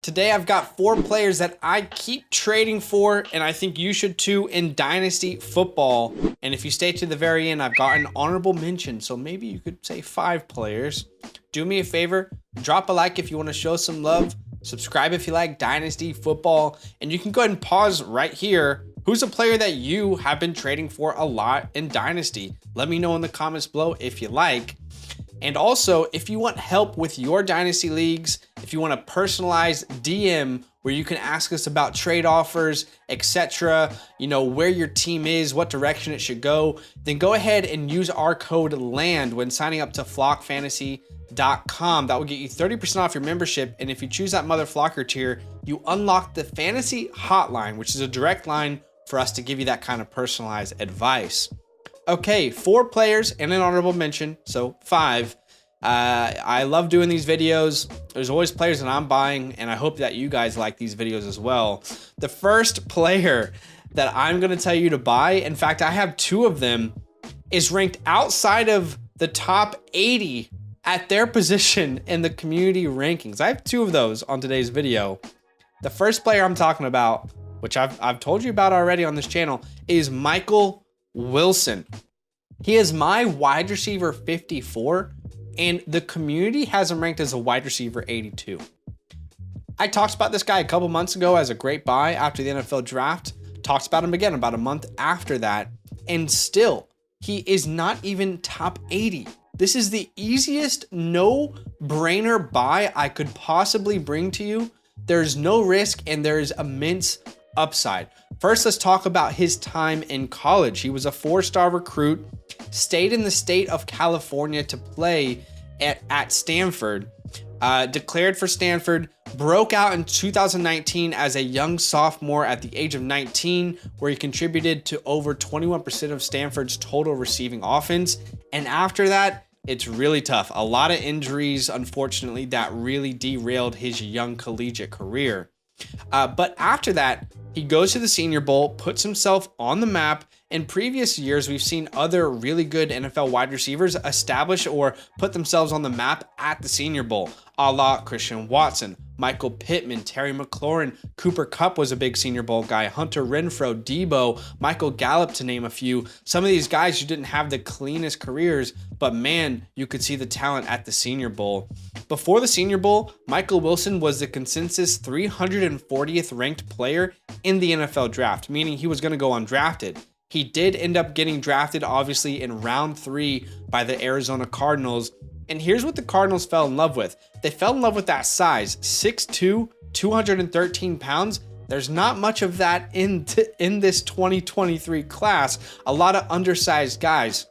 Today I've got 4 players that I keep trading for, and I think you should too in Dynasty football. And if you stay to the very end, I've got an honorable mention, so maybe you could say 5 players. Do me a favor, drop a like if you want to show some love, subscribe if you like Dynasty football, and you can go ahead and pause right here. Who's a player that you have been trading for a lot in Dynasty? Let me know in the comments below if you like. And also, if you want help with your Dynasty leagues, if you want a personalized DM where you can ask us about trade offers, etc., you know, where your team is, what direction it should go, then go ahead and use our code LAND when signing up to flockfantasy.com. That will get you 30% off your membership. And if you choose that Mother Flocker tier, you unlock the fantasy hotline, which is a direct line for us to give you that kind of personalized advice. Okay, 4 players and an honorable mention, so 5. I love doing these videos. There's always players that I'm buying, and I hope that you guys like these videos as well. The first player that I'm going to tell you to buy, in fact, I have 2 of them, is ranked outside of the top 80 at their position in the community rankings. I have 2 of those on today's video. The first player I'm talking about, which I've told you about already on this channel, is Michael Wilson. He is my wide receiver 54, and the community has him ranked as a wide receiver 82. I talked about this guy a couple months ago as a great buy after the NFL draft. Talked about him again about a month after that, and still, he is not even top 80. This is the easiest no-brainer buy I could possibly bring to you. There's no risk and there's immense upside. First, let's talk about his time in college. He was a 4-star recruit, stayed in the state of California to play at Stanford, declared for Stanford, broke out in 2019 as a young sophomore at the age of 19, where he contributed to over 21% of Stanford's total receiving offense. And after that, it's really tough. A lot of injuries, unfortunately, that really derailed his young collegiate career. But after that, he goes to the Senior Bowl, puts himself on the map. In previous years, we've seen other really good NFL wide receivers establish or put themselves on the map at the Senior Bowl, a la Christian Watson, Michael Pittman, Terry McLaurin, Cooper Kupp was a big Senior Bowl guy, Hunter Renfrow, Debo, Michael Gallup, to name a few. Some of these guys who didn't have the cleanest careers, but man, you could see the talent at the Senior Bowl. Before the Senior Bowl, Michael Wilson was the consensus 340th ranked player in the NFL draft, meaning he was going to go undrafted. He did end up getting drafted, obviously, in round 3 by the Arizona Cardinals. And here's what the Cardinals fell in love with. They fell in love with that size, 6'2", 213 pounds. There's not much of that in this 2023 class. A lot of undersized guys.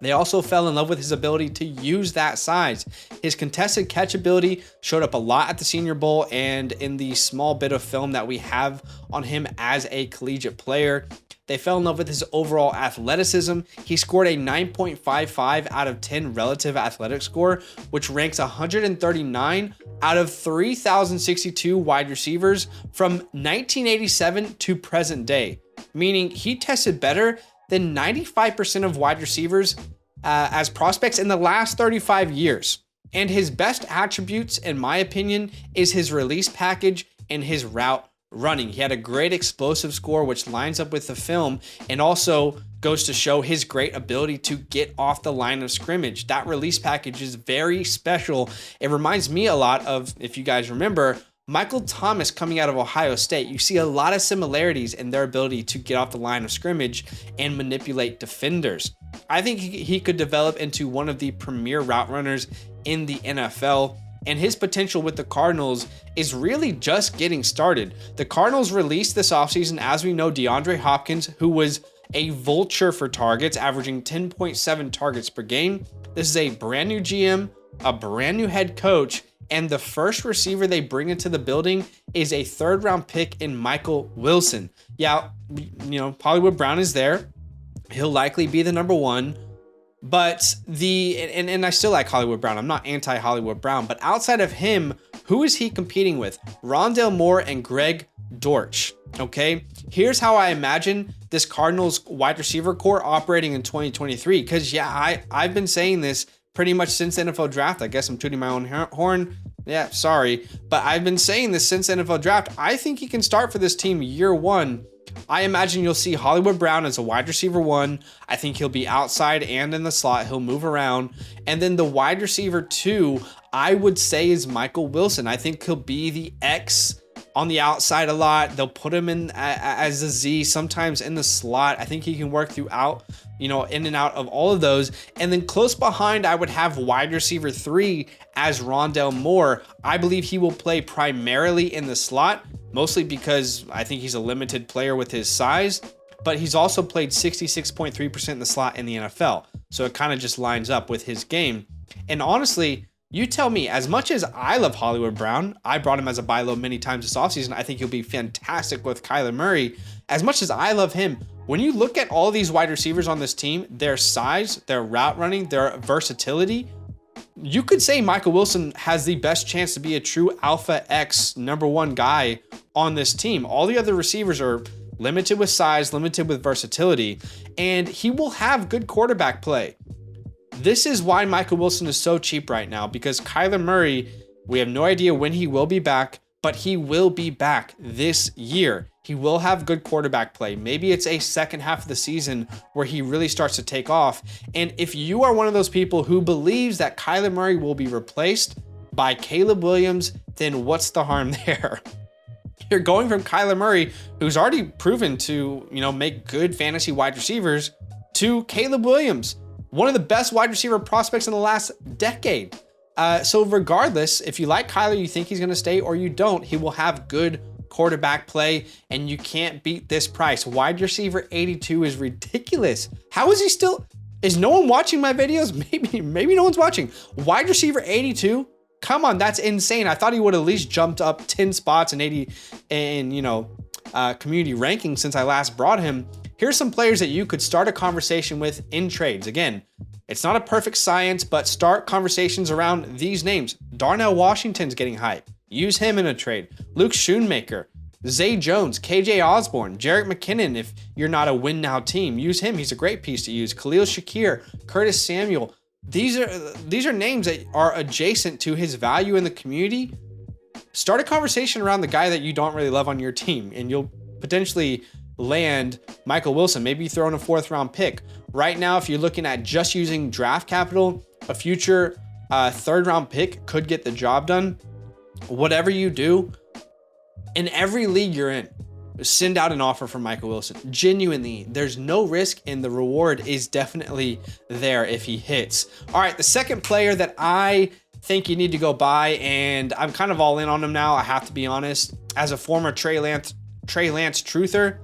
They also fell in love with his ability to use that size. His contested catch ability showed up a lot at the Senior Bowl and in the small bit of film that we have on him as a collegiate player. They fell in love with his overall athleticism. He scored a 9.55 out of 10 relative athletic score, which ranks 139 out of 3,062 wide receivers from 1987 to present day, meaning he tested better than 95% of wide receivers as prospects in the last 35 years. And his best attributes, in my opinion, is his release package and his route running. He had a great explosive score, which lines up with the film and also goes to show his great ability to get off the line of scrimmage. That release package is very special. It reminds me a lot of, if you guys remember, Michael Thomas coming out of Ohio State. You see a lot of similarities in their ability to get off the line of scrimmage and manipulate defenders. I think he could develop into one of the premier route runners in the NFL. And his potential with the Cardinals is really just getting started. The Cardinals released this offseason, as we know, DeAndre Hopkins, who was a vulture for targets, averaging 10.7 targets per game. This is a brand new GM, a brand new head coach, and the first receiver they bring into the building is a 3rd-round pick in Michael Wilson. Yeah, you know, Hollywood Brown is there. He'll likely be the number 1. But and I still like Hollywood Brown. I'm not anti-Hollywood Brown. But outside of him, who is he competing with? Rondale Moore and Greg Dortch. Okay, here's how I imagine this Cardinals wide receiver core operating in 2023. Because yeah, I've been saying this pretty much since the NFL draft. I guess I'm tooting my own horn. Yeah, sorry. But I've been saying this since NFL draft. I think he can start for this team year one. I imagine you'll see Hollywood Brown as a wide receiver 1. I think he'll be outside and in the slot. He'll move around. And then the wide receiver 2, I would say, is Michael Wilson. I think he'll be the X on the outside a lot. They'll put him in as a Z, sometimes in the slot. I think he can work throughout, in and out of all of those. And then close behind, I would have wide receiver 3 as Rondell Moore. I believe he will play primarily in the slot, mostly because I think he's a limited player with his size, but he's also played 66.3% in the slot in the NFL. So it kind of just lines up with his game. And honestly, you tell me, as much as I love Hollywood Brown, I brought him as a buy low many times this offseason. I think he'll be fantastic with Kyler Murray. As much as I love him, when you look at all these wide receivers on this team, their size, their route running, their versatility, you could say Michael Wilson has the best chance to be a true Alpha X #1 guy on this team. All the other receivers are limited with size, limited with versatility, and he will have good quarterback play. This is why Michael Wilson is so cheap right now, because Kyler Murray, we have no idea when he will be back, but he will be back this year. He will have good quarterback play. Maybe it's a second half of the season where he really starts to take off. And if you are one of those people who believes that Kyler Murray will be replaced by Caleb Williams, then what's the harm there? You're going from Kyler Murray, who's already proven to, make good fantasy wide receivers, to Caleb Williams, one of the best wide receiver prospects in the last decade. So regardless, if you like Kyler, you think he's going to stay, or you don't, he will have good quarterback play, and you can't beat this price. Wide receiver 82 is ridiculous. How is he still? Is no one watching my videos? Maybe no one's watching. Wide receiver 82? Come on, that's insane. I thought he would at least jumped up 10 spots in 80 in community rankings since I last brought him. Here's some players that you could start a conversation with in trades. Again, it's not a perfect science, but start conversations around these names. Darnell Washington's getting hype. Use him in a trade. Luke Schoonmaker, Zay Jones, KJ Osborne, Jerick McKinnon. If you're not a win now team, use him. He's a great piece to use. Khalil Shakir, Curtis Samuel. These are names that are adjacent to his value in the community. Start a conversation around the guy that you don't really love on your team, and you'll potentially land Michael Wilson. Maybe you throw in a 4th round pick. Right now, if you're looking at just using draft capital, a future 3rd round pick could get the job done. Whatever you do, in every league you're in, send out an offer for Michael Wilson. Genuinely, there's no risk, and the reward is definitely there if he hits. All right, the second player that I think you need to go buy, and I'm kind of all in on him now, I have to be honest. As a former Trey Lance truther,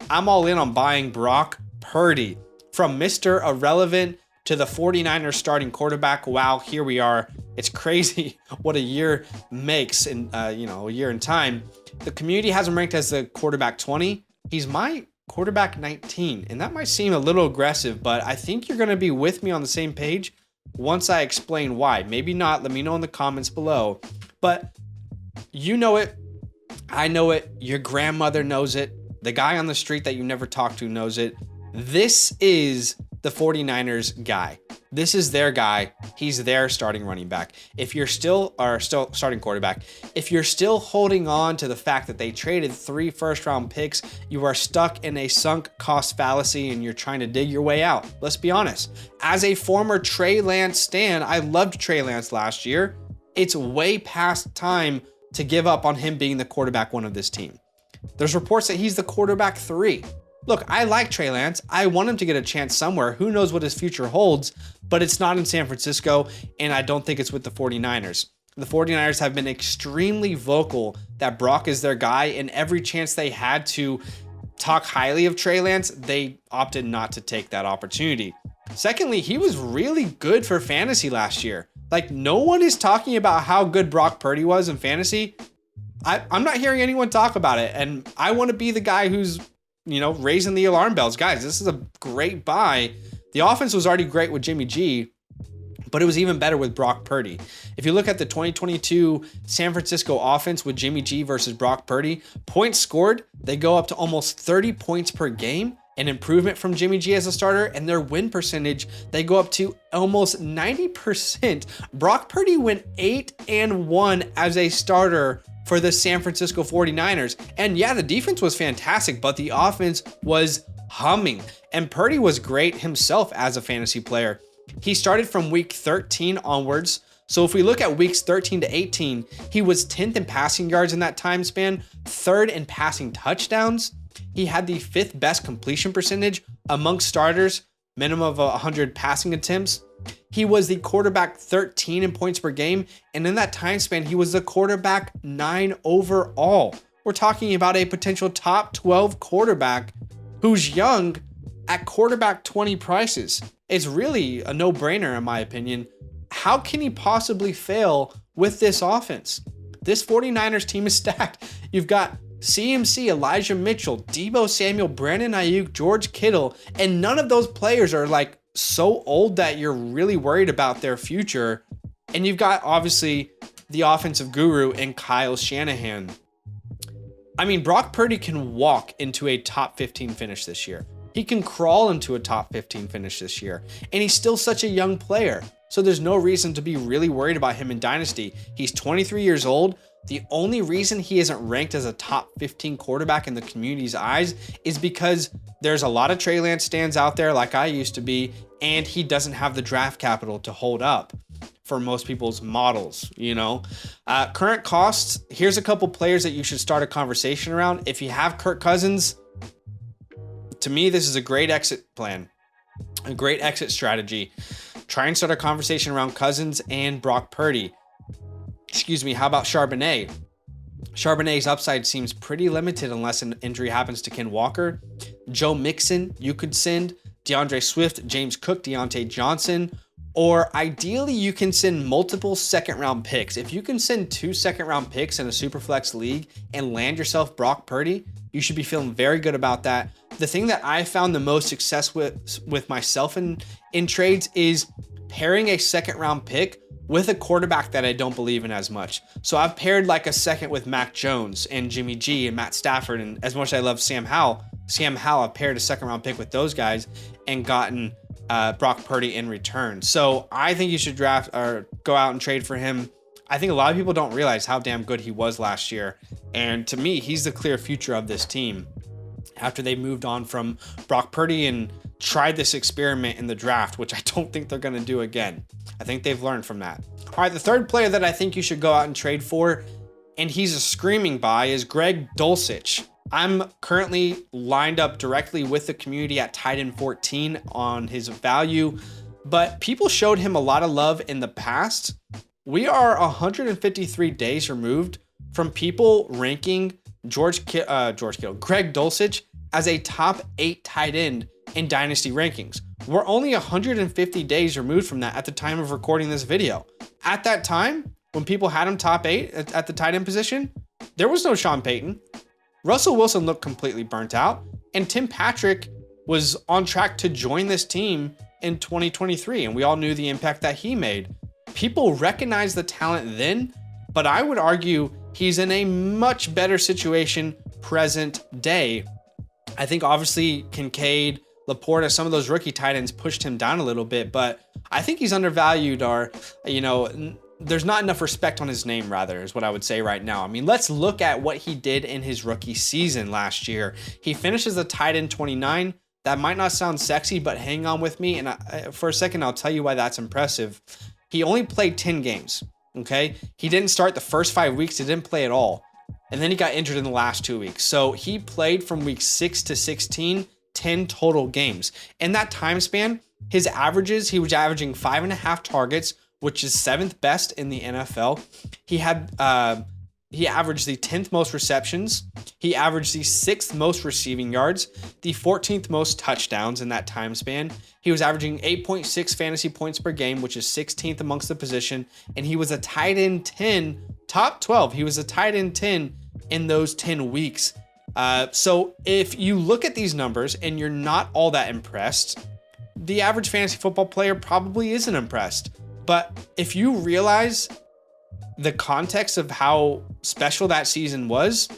I'm all in on buying Brock Purdy. From Mr. Irrelevant to the 49ers starting quarterback. Wow, here we are. It's crazy what a year makes in a year in time. The community has him ranked as the quarterback 20. He's my quarterback 19, and that might seem a little aggressive, but I think you're going to be with me on the same page once I explain why. Maybe not. Let me know in the comments below. But you know it. I know it. Your grandmother knows it. The guy on the street that you never talk to knows it. This is the 49ers guy. This is their guy. He's their starting running back. If you're still starting quarterback, if you're still holding on to the fact that they traded 3 first-round picks, you are stuck in a sunk cost fallacy and you're trying to dig your way out. Let's be honest. As a former Trey Lance stan, I loved Trey Lance last year. It's way past time to give up on him being the quarterback 1 of this team. There's reports that he's the quarterback 3. Look, I like Trey Lance. I want him to get a chance somewhere. Who knows what his future holds, but it's not in San Francisco, and I don't think it's with the 49ers. The 49ers have been extremely vocal that Brock is their guy, and every chance they had to talk highly of Trey Lance, they opted not to take that opportunity. Secondly, he was really good for fantasy last year. Like, no one is talking about how good Brock Purdy was in fantasy. I'm not hearing anyone talk about it, and I want to be the guy who's raising the alarm bells. Guys, this is a great buy. The offense was already great with Jimmy G, but it was even better with Brock Purdy. If you look at the 2022 San Francisco offense with Jimmy G versus Brock Purdy, points scored, they go up to almost 30 points per game. an improvement from Jimmy G as a starter, and their win percentage, they go up to almost 90%. Brock Purdy went 8-1 as a starter for the San Francisco 49ers. And yeah, the defense was fantastic, but the offense was humming. And Purdy was great himself as a fantasy player. He started from week 13 onwards. So if we look at weeks 13 to 18, he was 10th in passing yards in that time span, 3rd in passing touchdowns. He had the 5th best completion percentage amongst starters, minimum of 100 passing attempts. He was the quarterback 13 in points per game. And in that time span, he was the quarterback 9 overall. We're talking about a potential top 12 quarterback who's young at quarterback 20 prices. It's really a no-brainer in my opinion. How can he possibly fail with this offense? This 49ers team is stacked. You've got CMC, Elijah Mitchell, Deebo Samuel, Brandon Ayuk, George Kittle, and none of those players are like so old that you're really worried about their future. And you've got obviously the offensive guru in Kyle Shanahan. I mean, Brock Purdy can walk into a top 15 finish this year. He can crawl into a top 15 finish this year. And he's still such a young player. So there's no reason to be really worried about him in Dynasty. He's 23 years old. The only reason he isn't ranked as a top 15 quarterback in the community's eyes is because there's a lot of Trey Lance stands out there like I used to be, and he doesn't have the draft capital to hold up for most people's models, you know. Current costs, here's a couple players that you should start a conversation around. If you have Kirk Cousins, to me, this is a great exit plan, a great exit strategy. Try and start a conversation around Cousins and Brock Purdy. Excuse me, how about Charbonnet? Charbonnet's upside seems pretty limited unless an injury happens to Ken Walker. Joe Mixon, you could send. DeAndre Swift, James Cook, Deontay Johnson. Or ideally, you can send multiple second-round picks. If you can send 2 second-round picks in a Superflex league and land yourself Brock Purdy, you should be feeling very good about that. The thing that I found the most success with myself in trades is pairing a second-round pick with a quarterback that I don't believe in as much. So I've paired like a second with Mac Jones and Jimmy G and Matt Stafford. And as much as I love Sam Howell, I've paired a second-round pick with those guys and gotten Brock Purdy in return. So I think you should draft or go out and trade for him. I think a lot of people don't realize how damn good he was last year. And to me, he's the clear future of this team after they moved on from Brock Purdy and tried this experiment in the draft, which I don't think they're going to do again. I think they've learned from that. All right, the third player that I think you should go out and trade for, and he's a screaming buy, is Greg Dulcich. I'm currently lined up directly with the community at tight end 14 on his value, but people showed him a lot of love in the past. We are 153 days removed from people ranking Greg Dulcich as a top 8 tight end in Dynasty rankings. We're only 150 days removed from that at the time of recording this video. At that time, when people had him top 8 at the tight end position, there was no Sean Payton. Russell Wilson looked completely burnt out, and Tim Patrick was on track to join this team in 2023, and we all knew the impact that he made. People recognized the talent then, but I would argue he's in a much better situation present day. I think obviously Kincaid, Laporta, some of those rookie tight ends pushed him down a little bit, but I think he's undervalued, or, there's not enough respect on his name, rather, is what I would say right now. I mean, let's look at what he did in his rookie season last year. He finishes a tight end 29. That might not sound sexy, but hang on with me. And for a second, I'll tell you why that's impressive. He only played 10 games, okay? He didn't start the first 5 weeks. He didn't play at all. And then he got injured in the last 2 weeks. So he played from week 6 to 16, 10 total games. In that time span, his averages, he was averaging 5.5 targets, which is 7th best in the NFL. He averaged the 10th most receptions. He averaged the 6th most receiving yards, the 14th most touchdowns in that time span. He was averaging 8.6 fantasy points per game, which is 16th amongst the position. And he was a tight end 10, top 12. He was a tight end 10 in those 10 weeks. So if you look at these numbers and you're not all that impressed, the average fantasy football player probably isn't impressed. But if you realize the context of how special that season was,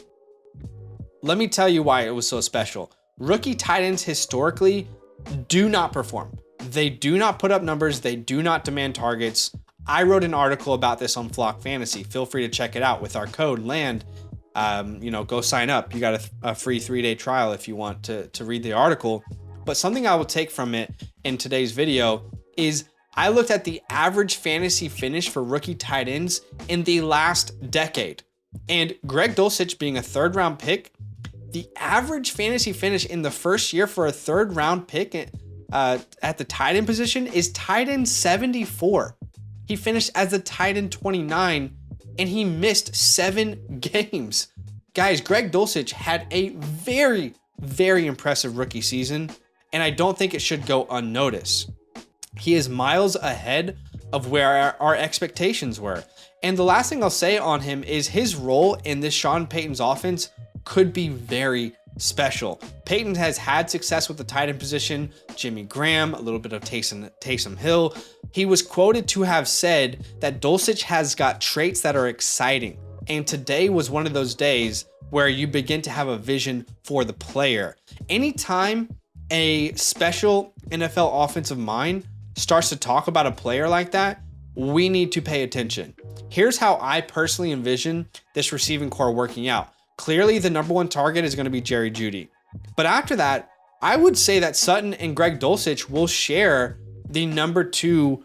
let me tell you why it was so special. Rookie tight ends historically do not perform. They do not put up numbers. They do not demand targets. I wrote an article about this on Flock Fantasy. Feel free to check it out with our code LAND. Go sign up. You got a free 3-day trial if you want to read the article. But something I will take from it in today's video is I looked at the average fantasy finish for rookie tight ends in the last decade. And Greg Dulcich being a 3rd round pick, the average fantasy finish in the first year for a 3rd round pick at the tight end position is tight end 74. He finished as a tight end 29 and he missed 7 games. Guys, Greg Dulcich had a very, very impressive rookie season, and I don't think it should go unnoticed. He is miles ahead of where our expectations were. And the last thing I'll say on him is his role in this Sean Payton's offense could be very special. Payton has had success with the tight end position, Jimmy Graham, a little bit of Taysom Hill. He was quoted to have said that Dulcich has got traits that are exciting. And today was one of those days where you begin to have a vision for the player. Anytime a special NFL offensive mind starts to talk about a player like that, we need to pay attention. Here's how I personally envision this receiving core working out. Clearly, the number 1 target is going to be Jerry Jeudy. But after that, I would say that Sutton and Greg Dulcich will share the number 2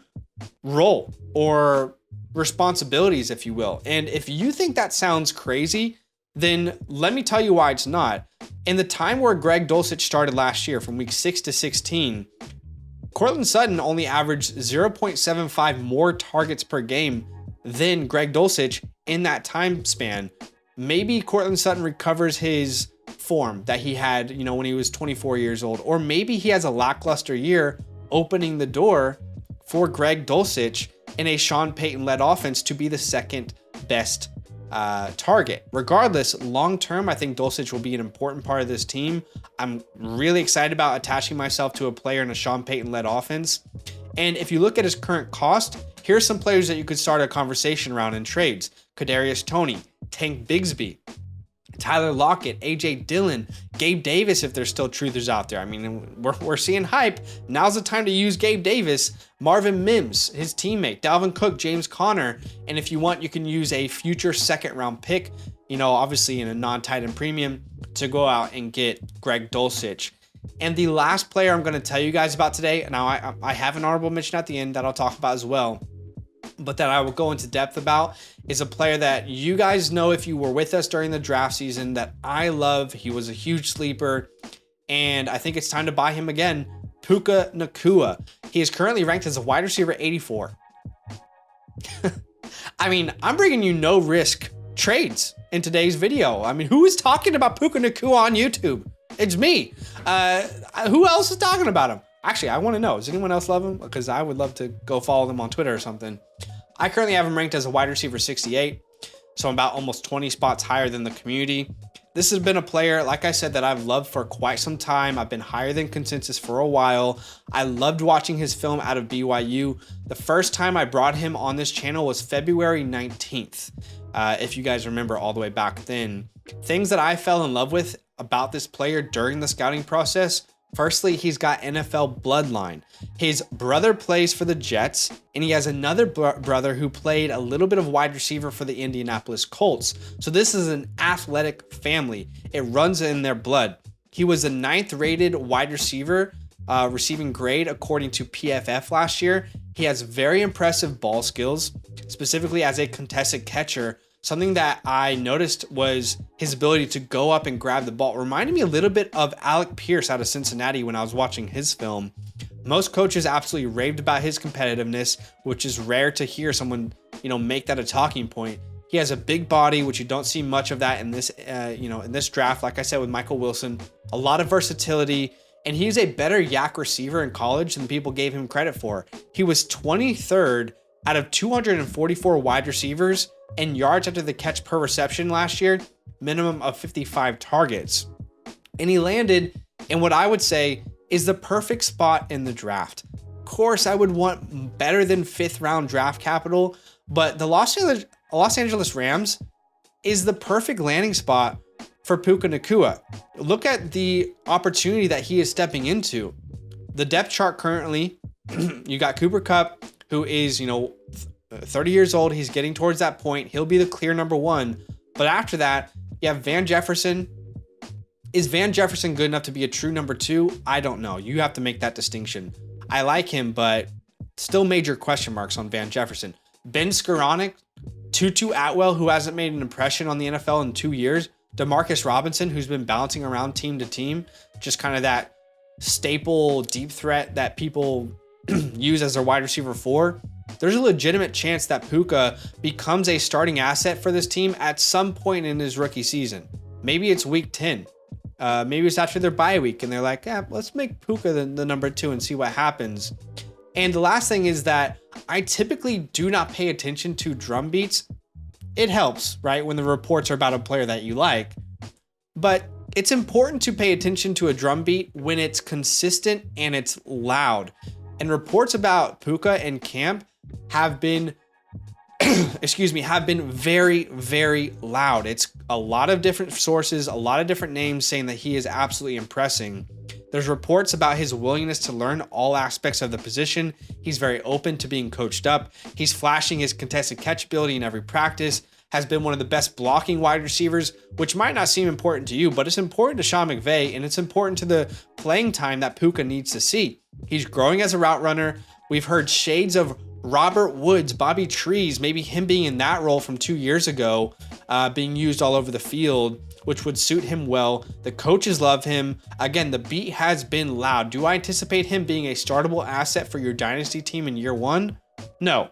role or responsibilities, if you will. And if you think that sounds crazy, then let me tell you why it's not. In the time where Greg Dulcich started last year, from week 6 to 16, Courtland Sutton only averaged 0.75 more targets per game than Greg Dulcich in that time span. Maybe Courtland Sutton recovers his form that he had, when he was 24 years old, or maybe he has a lackluster year, opening the door for Greg Dulcich in a Sean Payton-led offense to be the 2nd best target. Regardless, long-term, I think Dulcich will be an important part of this team. I'm really excited about attaching myself to a player in a Sean Payton-led offense. And if you look at his current cost, here's some players that you could start a conversation around in trades. Kadarius Toney, Tank Bigsby, Tyler Lockett, AJ Dillon, Gabe Davis, if there's still truthers out there. I mean, we're seeing hype. Now's the time to use Gabe Davis, Marvin Mims, his teammate, Dalvin Cook, James Conner. And if you want, you can use a future 2nd round pick, obviously in a non-tight end premium, to go out and get Greg Dulcich. And the last player I'm going to tell you guys about today, now I have an honorable mention at the end that I'll talk about as well, but that I will go into depth about, is a player that you guys know if you were with us during the draft season that I love. He was a huge sleeper, and I think it's time to buy him again. Puka Nacua. He is currently ranked as a wide receiver 84. I mean, I'm bringing you no risk trades in today's video. I mean, who is talking about Puka Nacua on YouTube? It's me. Who else is talking about him? Actually, I want to know, does anyone else love him? Because I would love to go follow them on Twitter or something. I currently have him ranked as a wide receiver 68, so I'm about almost 20 spots higher than the community. This has been a player, like I said, that I've loved for quite some time. I've been higher than consensus for a while. I loved watching his film out of BYU. The first time I brought him on this channel was February 19th, if you guys remember all the way back then. Things that I fell in love with about this player during the scouting process: firstly, he's got NFL bloodline. His brother plays for the Jets, and he has another brother who played a little bit of wide receiver for the Indianapolis Colts. So this is an athletic family. It runs in their blood. He was the 9th rated wide receiver receiving grade according to PFF last year. He has very impressive ball skills, specifically as a contested catcher. Something that I noticed was his ability to go up and grab the ball. Reminded me a little bit of Alec Pierce out of Cincinnati when I was watching his film. Most coaches absolutely raved about his competitiveness, which is rare to hear someone, make that a talking point. He has a big body, which you don't see much of that in this, in this draft. Like I said, with Michael Wilson, a lot of versatility, and he's a better yak receiver in college than people gave him credit for. He was 23rd out of 244 wide receivers and yards after the catch per reception last year, minimum of 55 targets. And he landed in what I would say is the perfect spot in the draft. Of course, I would want better than 5th round draft capital, but the Los Angeles Rams is the perfect landing spot for Puka Nacua. Look at the opportunity that he is stepping into. The depth chart currently, you got Cooper Kupp, who is, 30 years old. He's getting towards that point. He'll be the clear number one. But after that, you have Van Jefferson. Is Van Jefferson good enough to be a true number two? I don't know. You have to make that distinction. I like him, but still major question marks on Van Jefferson. Ben Skoranek, Tutu Atwell, who hasn't made an impression on the NFL in 2 years. Demarcus Robinson, who's been bouncing around team to team. Just kind of that staple deep threat that people use as their wide receiver 4. There's a legitimate chance that Puka becomes a starting asset for this team at some point in his rookie season. Maybe it's week 10. Maybe it's after their bye week and they're like, let's make Puka the number 2 and see what happens. And the last thing is that I typically do not pay attention to drum beats. It helps, right, when the reports are about a player that you like. But it's important to pay attention to a drum beat when it's consistent and it's loud. And reports about Puka and camp have been, have been very, very loud. It's a lot of different sources, a lot of different names saying that he is absolutely impressing. There's reports about his willingness to learn all aspects of the position. He's very open to being coached up. He's flashing his contested catch ability in every practice, has been one of the best blocking wide receivers, which might not seem important to you, but it's important to Sean McVay, and it's important to the playing time that Puka needs to see. He's growing as a route runner. We've heard shades of Robert Woods, Bobby Trees, maybe him being in that role from 2 years ago, being used all over the field, which would suit him well. The coaches love him. Again, the beat has been loud. Do I anticipate him being a startable asset for your dynasty team in year 1? No.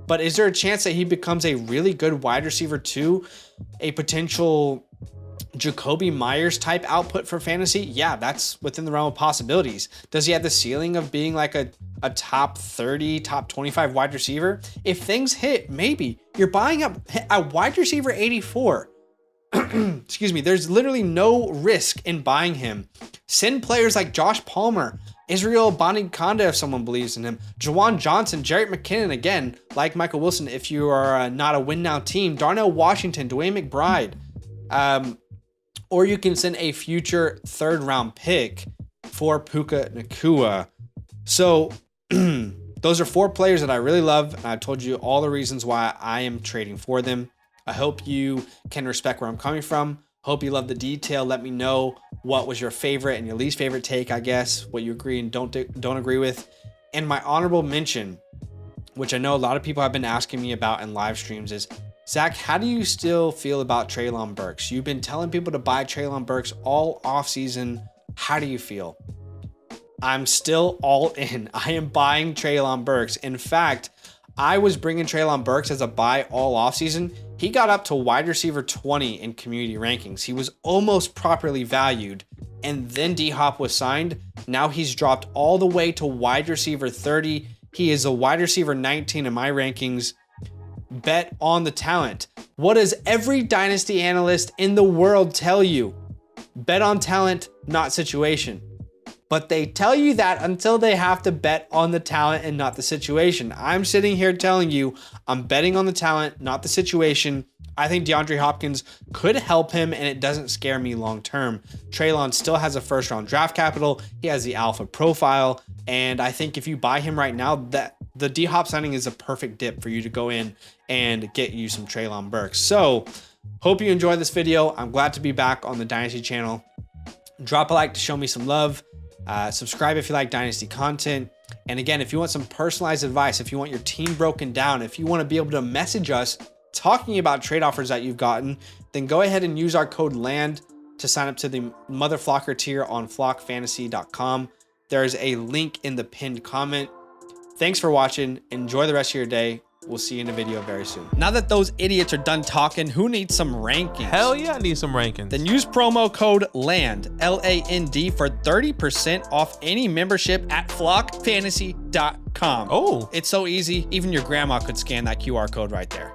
But is there a chance that he becomes a really good wide receiver 2, a potential Jacoby Myers type output for fantasy? Yeah, that's within the realm of possibilities. Does he have the ceiling of being like a top 30, top 25 wide receiver? If things hit, maybe. You're buying up a wide receiver 84. Excuse me. There's literally no risk in buying him. Send players like Josh Palmer, Israel Abanikanda if someone believes in him, Jawan Johnson, Jarrett McKinnon, again, like Michael Wilson if you are not a win now team, Darnell Washington, Dwayne McBride. Or you can send a future 3rd round pick for Puka Nacua. So those are 4 players that I really love. And I've told you all the reasons why I am trading for them. I hope you can respect where I'm coming from. Hope you love the detail. Let me know what was your favorite and your least favorite take, I guess, what you agree and don't agree with. And my honorable mention, which I know a lot of people have been asking me about in live streams, is Zach, how do you still feel about Treylon Burks? You've been telling people to buy Treylon Burks all offseason. How do you feel? I'm still all in. I am buying Treylon Burks. In fact, I was bringing Treylon Burks as a buy all offseason. He got up to wide receiver 20 in community rankings. He was almost properly valued. And then D-Hop was signed. Now he's dropped all the way to wide receiver 30. He is a wide receiver 19 in my rankings. Bet on the talent. What does every dynasty analyst in the world tell you? Bet on talent, not situation. But they tell you that until they have to bet on the talent and not the situation. I'm sitting here telling you I'm betting on the talent, not the situation. I think DeAndre Hopkins could help him, and it doesn't scare me long term. Treylon still has a 1st round draft capital. He has the alpha profile. And I think if you buy him right now, that the D-Hop signing is a perfect dip for you to go in and get you some Treylon Burks. So hope you enjoyed this video. I'm glad to be back on the Dynasty channel. Drop a like to show me some love. Subscribe if you like Dynasty content. And again, if you want some personalized advice, if you want your team broken down, if you want to be able to message us talking about trade offers that you've gotten, then go ahead and use our code LAND to sign up to the Mother Flocker tier on flockfantasy.com. There's a link in the pinned comment. Thanks for watching. Enjoy the rest of your day. We'll see you in a video very soon. Now that those idiots are done talking, who needs some rankings? Hell yeah, I need some rankings. Then use promo code LAND, L-A-N-D, for 30% off any membership at flockfantasy.com. Oh. It's so easy. Even your grandma could scan that QR code right there.